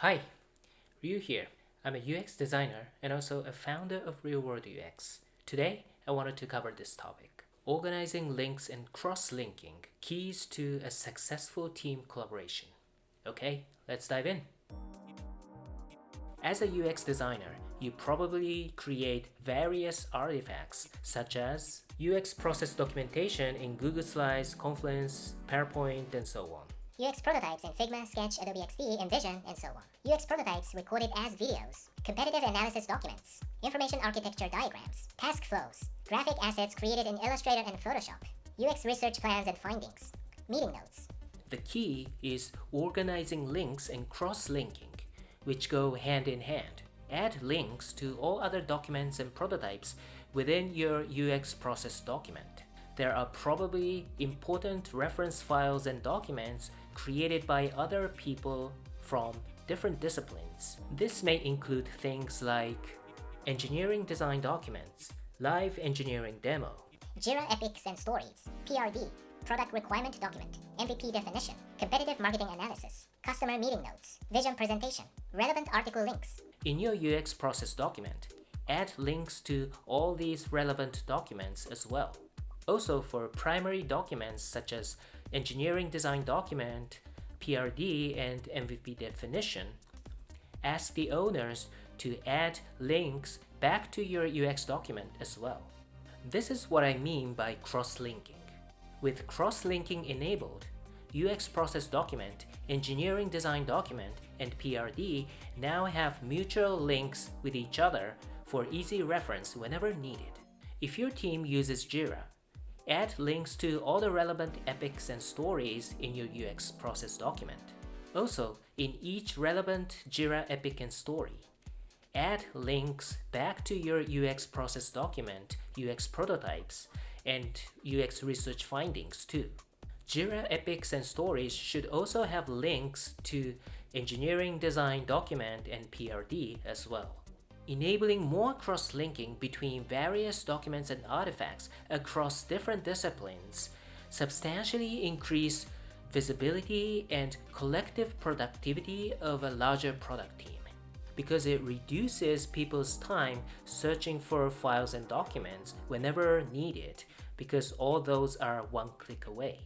Hi, Ryu here. I'm a UX designer and also a founder of RealWorldUX. Today, I wanted to cover this topic: organizing links and cross-linking, keys to a successful team collaboration. Okay, let's dive in. As a UX designer, you probably create various artifacts such as UX process documentation in Google Slides, Confluence, PowerPoint, and so on. UX prototypes in Figma, Sketch, Adobe XD, InVision, and so on. UX prototypes recorded as videos, competitive analysis documents, information architecture diagrams, task flows, graphic assets created in Illustrator and Photoshop, UX research plans and findings, meeting notes. The key is organizing links and cross-linking, which go hand in hand. Add links to all other documents and prototypes within your UX process document. There are probably important reference files and documents created by other people from different disciplines. This may include things like engineering design documents, live engineering demo, Jira epics and stories, PRD, product requirement document, MVP definition, competitive marketing analysis, customer meeting notes, vision presentation, relevant article links. In your UX process document, add links to all these relevant documents as well. Also, for primary documents such as engineering design document, PRD, and MVP definition, ask the owners to add links back to your UX document as well. This is what I mean by cross-linking. With cross-linking enabled, UX process document, engineering design document, and PRD now have mutual links with each other for easy reference whenever needed. If your team uses Jira, add links to all the relevant epics and stories in your UX process document. Also, in each relevant Jira epic and story, add links back to your UX process document, UX prototypes, and UX research findings too. Jira epics and stories should also have links to engineering design document and PRD as well. Enabling more cross-linking between various documents and artifacts across different disciplines substantially increase visibility and collective productivity of a larger product team, because it reduces people's time searching for files and documents whenever needed, because all those are one click away.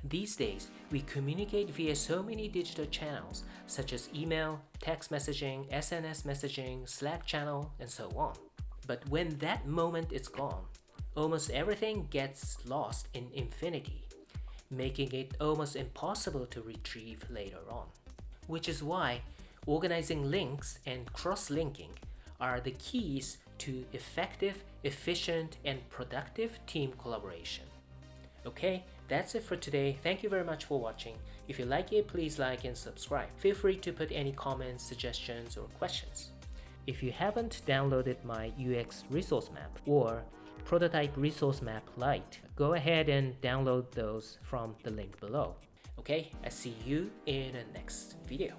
These days, we communicate via so many digital channels such as email, text messaging, SNS messaging, Slack channel, and so on. But when that moment is gone, almost everything gets lost in infinity, making it almost impossible to retrieve later on. Which is why organizing links and cross-linking are the keys to effective, efficient, and productive team collaboration. Okay, that's it for today. Thank you very much for watching. If you like it, please like and subscribe. Feel free to put any comments, suggestions, or questions. If you haven't downloaded my UX resource map or prototype resource map Lite, go ahead and download those from the link below. Okay, I see you in the next video.